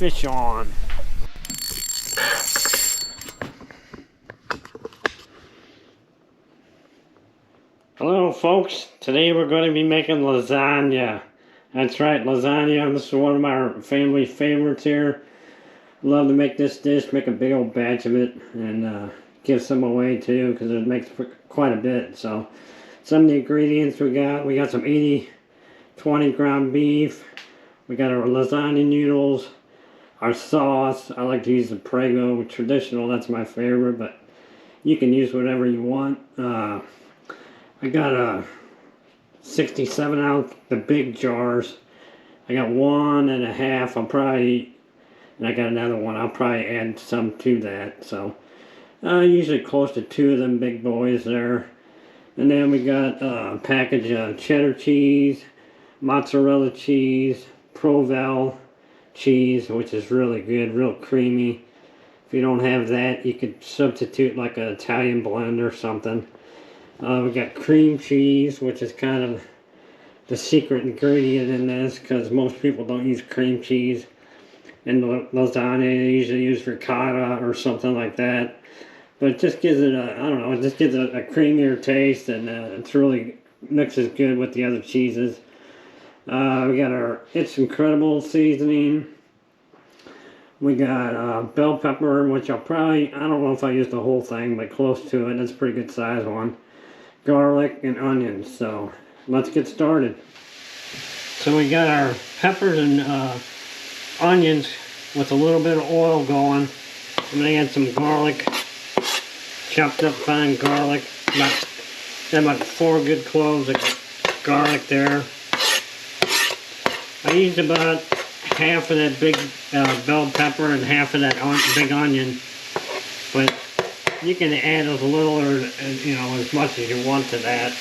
fish on. Hello folks, today we're going to be making lasagna. That's right, lasagna. This is one of my family favorites here. Love to make this dish, make a big old batch of it, and give some away too, because it makes quite a bit. So, some of the ingredients we got some 20 ground beef. We got our lasagna noodles, our sauce. I like to use the Prego traditional, that's my favorite, but you can use whatever you want. I got a 67 ounce, the big jars. I got 1.5. I'll probably, and I got another one. I'll probably add some to that. So, usually close to 2 of them big boys there. And then we got a package of cheddar cheese, mozzarella cheese, Provel cheese, which is really good, real creamy. If you don't have that, you could substitute like an Italian blend or something. We got cream cheese, which is kind of the secret ingredient in this, because most people don't use cream cheese in the lasagna. They usually use ricotta or something like that. But it just gives it a, I don't know, it just gives it a creamier taste, and it's really mixes good with the other cheeses. We got our It's Incredible seasoning. We got bell pepper, which I don't know if I used the whole thing, but close to it. That's a pretty good size one. Garlic and onions. So let's get started. So we got our peppers and onions with a little bit of oil going. I'm going to add some garlic, chopped up fine garlic, about 4 good cloves of garlic there. I used about half of that big bell pepper and half of that big onion, but you can add as little or as much as you want to that.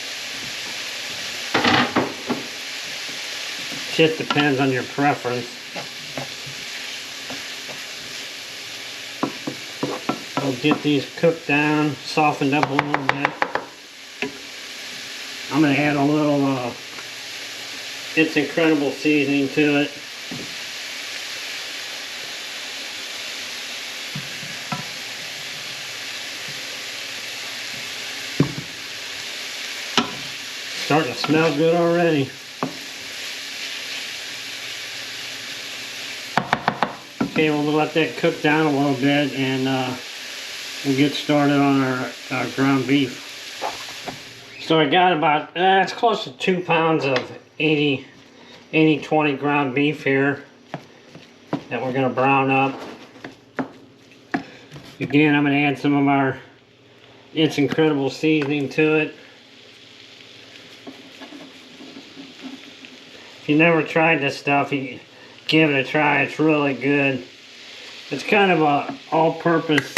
Just depends on your preference. We'll get these cooked down, softened up a little bit. I'm going to add a little It's Incredible seasoning to it. Starting to smell good already. Okay, we'll let that cook down a little bit, and we'll get started on our ground beef. So I got about, it's close to 2 pounds of 80-20 ground beef here that we're going to brown up. Again, I'm going to add some of our It's Incredible seasoning to it. If you never tried this stuff, you give it a try. It's really good. It's kind of a all-purpose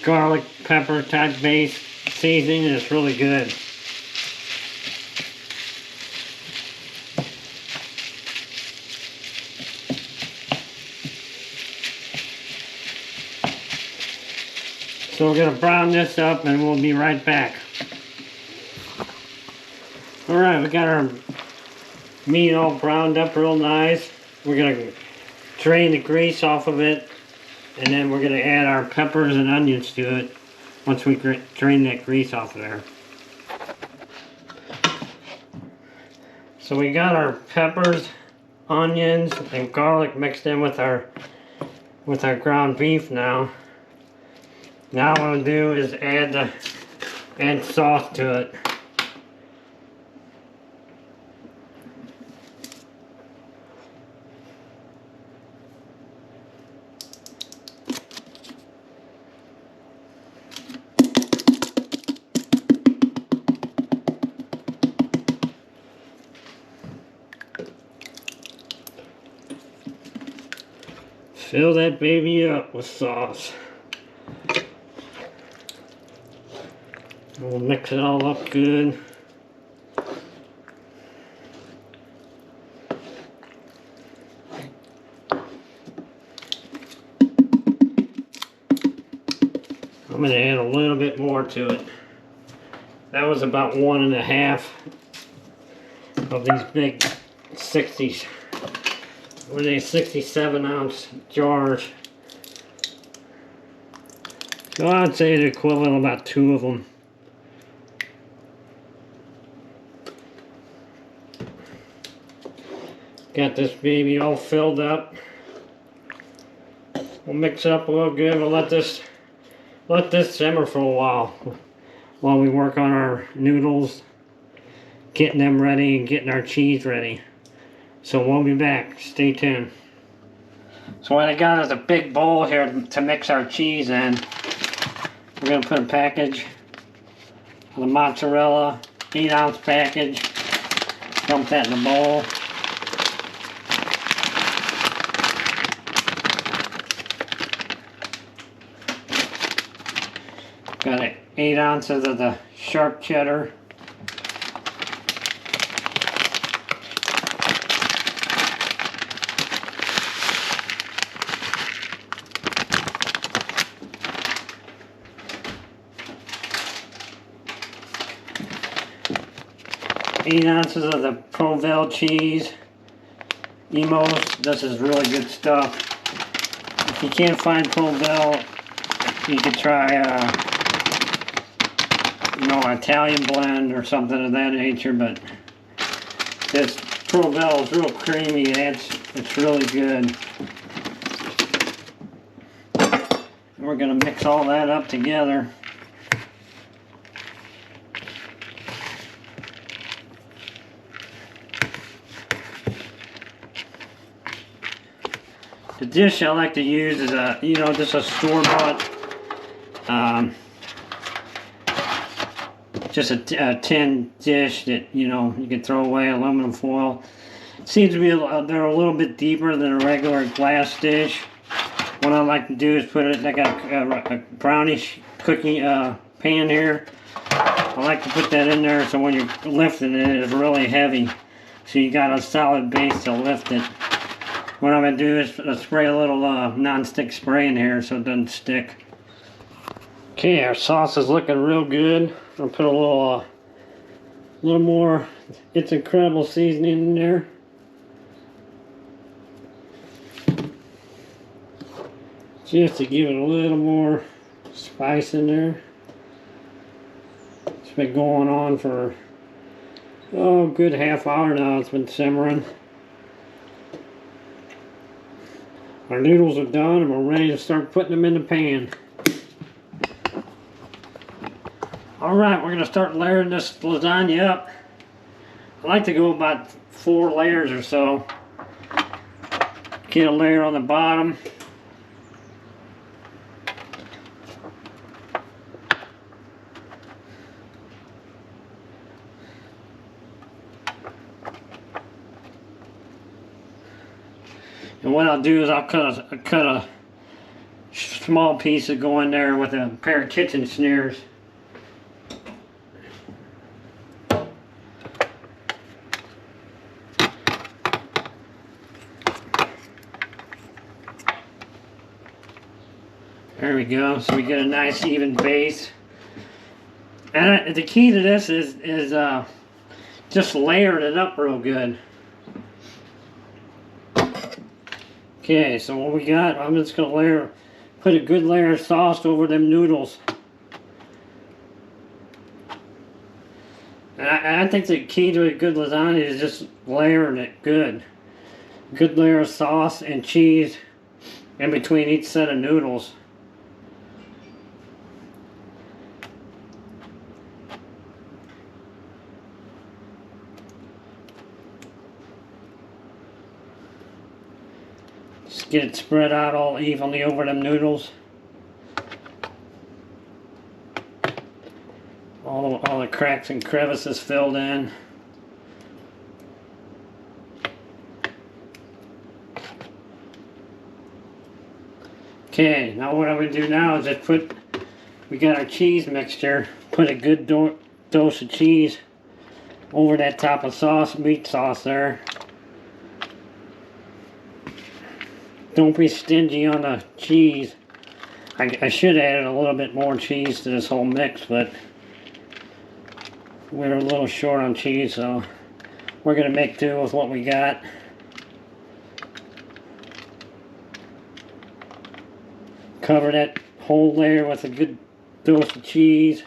garlic pepper type base seasoning, and it's really good. So we're going to brown this up, and we'll be right back. Alright, we got our meat all browned up real nice. We're going to drain the grease off of it, and then we're going to add our peppers and onions to it once we drain that grease off of there. So we got our peppers, onions, and garlic mixed in with our ground beef now. Now what I'll do is add sauce to it. Fill that baby up with sauce. We'll mix it all up good. I'm going to add a little bit more to it. That was about 1.5 of these big 60s with these 67-ounce jars. So I'd say the equivalent of about 2 of them. Got this baby all filled up. We'll mix it up a little good. We'll let this simmer for a while we work on our noodles, getting them ready and getting our cheese ready. So we'll be back. Stay tuned. So what I got is a big bowl here to mix our cheese in. We're going to put a package of the mozzarella, 8-ounce package. Dump that in the bowl. Got 8 ounces of the sharp cheddar. Eight ounces of the Provel cheese. Emos, this is really good stuff. If you can't find Provel, you could try Italian blend or something of that nature, but this Provel is real creamy and it's really good. We're going to mix all that up together. The dish I like to use is just a store-bought, just a tin dish that you can throw away, aluminum foil. It seems to be they're a little bit deeper than a regular glass dish. What I like to do is put it. I got a brownish cooking pan here. I like to put that in there so when you're lifting it, it's really heavy, so you got a solid base to lift it. What I'm going to do is spray a little non-stick spray in here so it doesn't stick. Okay, our sauce is looking real good. I'll put a little more It's Incredible seasoning in there. Just to give it a little more spice in there. It's been going on for a good half hour now. It's been simmering. Our noodles are done and we're ready to start putting them in the pan. Alright, we're going to start layering this lasagna up. I like to go about 4 layers or so. Get a layer on the bottom. And what I'll do is I'll cut a small piece to go in there with a pair of kitchen shears. There we go. So we get a nice even base. And the key to this is just layering it up real good. Okay, so what we got, I'm just going to put a good layer of sauce over them noodles. And I think the key to a good lasagna is just layering it good. Good layer of sauce and cheese in between each set of noodles. Just get it spread out all evenly over them noodles. All the cracks and crevices filled in. Okay, now what I'm going to do now is just we got our cheese mixture, put a good dose of cheese over that top of meat sauce there. Don't be stingy on the cheese. I should have added a little bit more cheese to this whole mix, but we're a little short on cheese, so we're going to make do with what we got. Cover that whole layer with a good dose of cheese.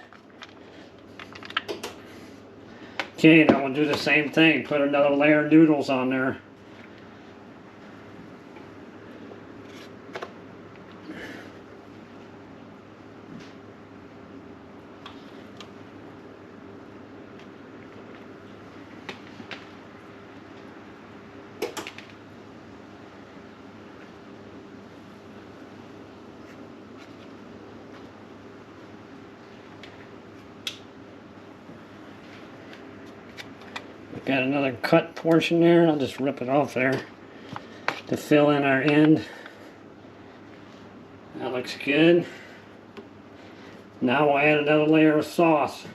Okay, now we'll do the same thing. Put another layer of noodles on there. Got another cut portion there. I'll just rip it off there to fill in our end. That looks good. Now we'll add another layer of sauce.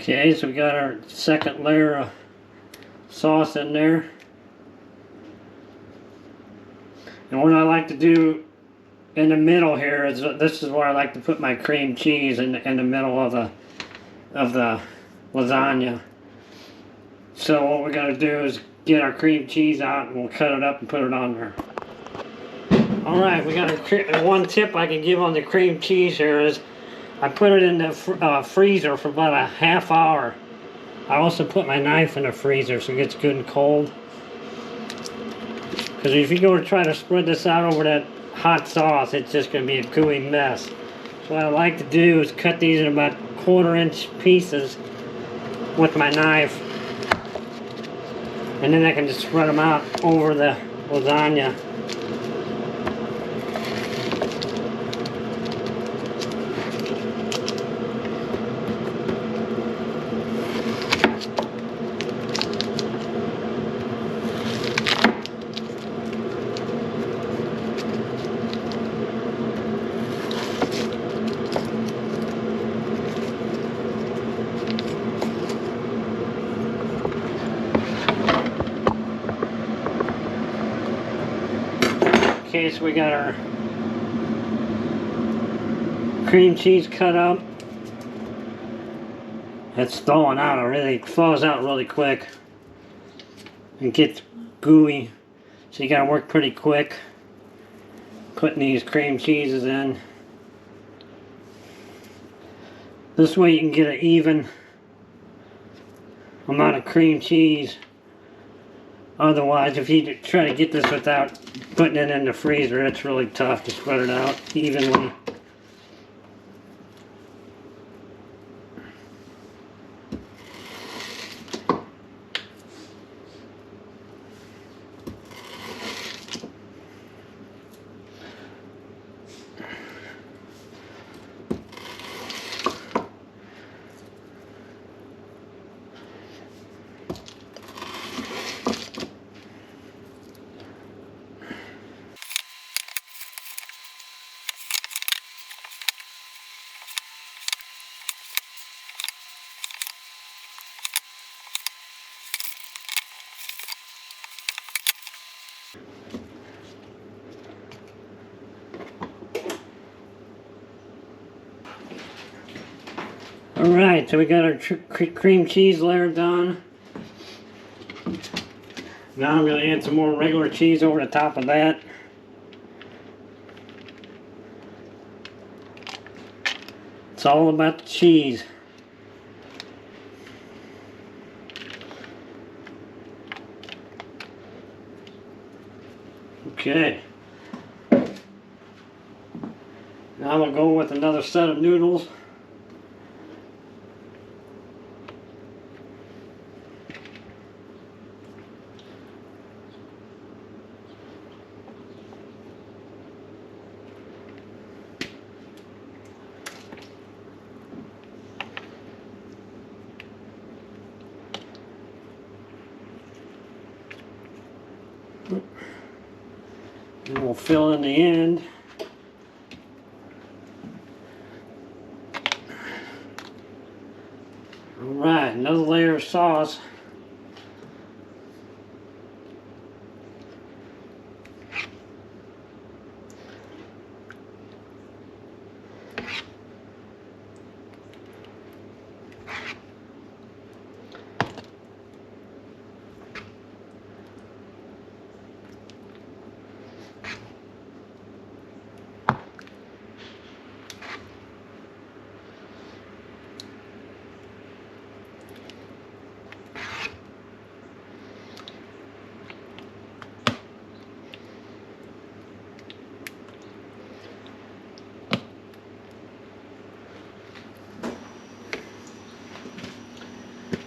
Okay, so we got our second layer of sauce in there. And what I like to do in the middle here is, this is where I like to put my cream cheese in the middle of the lasagna. So what we're going to do is get our cream cheese out and we'll cut it up and put it on there. Alright, we got one tip I can give on the cream cheese here is I put it in the freezer for about a half hour. I also put my knife in the freezer so it gets good and cold. Because if you go to try to spread this out over that hot sauce, it's just going to be a gooey mess. So what I like to do is cut these in about 1/4 inch pieces with my knife. And then I can just spread them out over the lasagna. Okay, so we got our cream cheese cut up. It's thawing out already. It thaws out really quick and gets gooey. So you gotta work pretty quick putting these cream cheeses in. This way you can get an even amount of cream cheese. Otherwise, if you try to get this without putting it in the freezer, it's really tough to spread it out evenly. Alright, so we got our cream cheese layer done. Now I'm going to add some more regular cheese over the top of that. It's all about the cheese. Okay. Now we'll go with another set of noodles. fill in the end. Alright, another layer of sauce.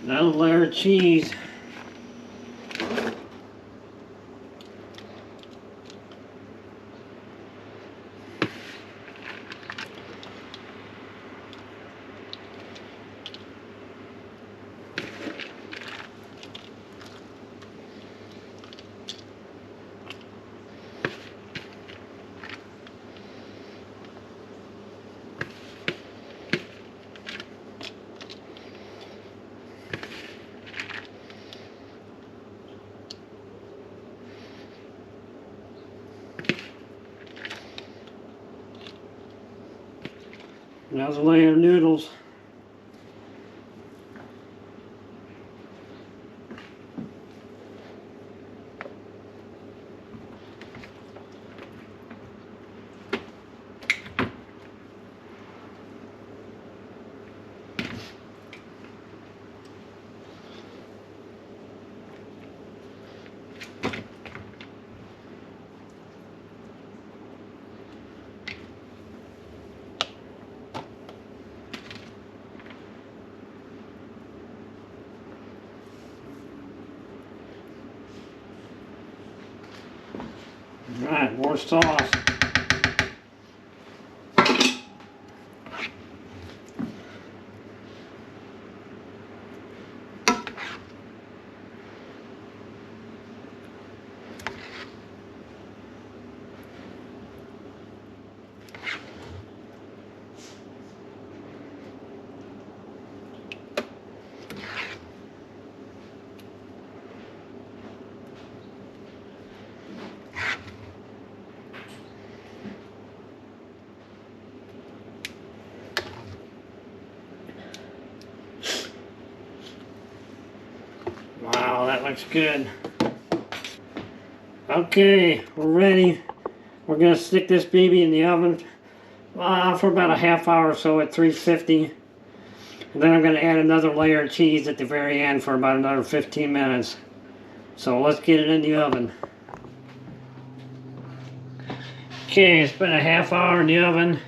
Another layer of cheese. Another layer of noodles. Alright, more sauce. Wow, that looks good. Okay, we're ready. We're going to stick this baby in the oven for about a half hour or so at 350. And then I'm going to add another layer of cheese at the very end for about another 15 minutes. So let's get it in the oven. Okay, it's been a half hour in the oven.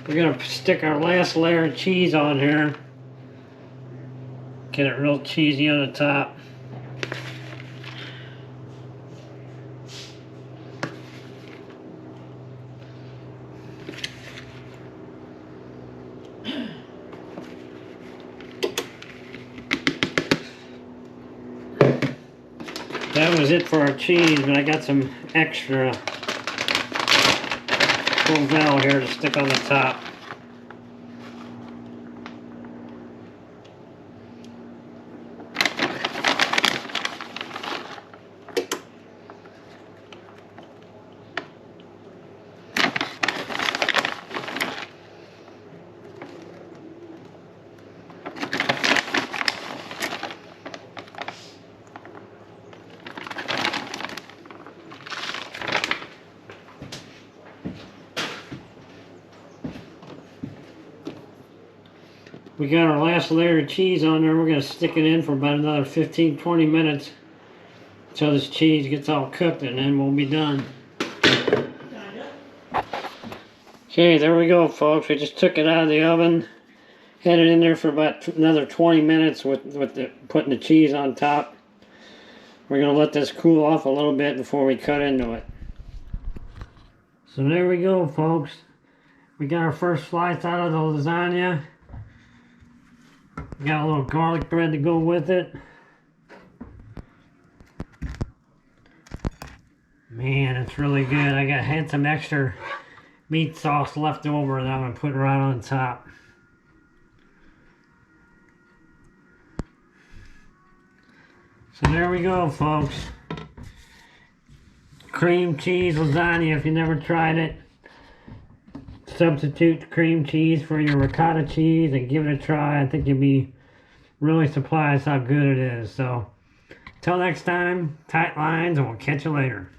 We're going to stick our last layer of cheese on here. Get it real cheesy on the top. That was it for our cheese, but I got some extra Provel here to stick on the top. We got our last layer of cheese on there. We're going to stick it in for about another 15-20 minutes until this cheese gets all cooked, and then we'll be done. Okay, there we go, folks. We just took it out of the oven, had it in there for about another 20 minutes with putting the cheese on top. We're going to let this cool off a little bit before we cut into it. So there we go, folks. We got our first slice out of the lasagna. Got a little garlic bread to go with it. Man, it's really good. Had some extra meat sauce left over that I'm going to put right on top. So there we go, folks. Cream cheese lasagna. If you never tried it, substitute cream cheese for your ricotta cheese and give it a try. I think you'll be really surprised how good it is. So, till next time, tight lines, and we'll catch you later.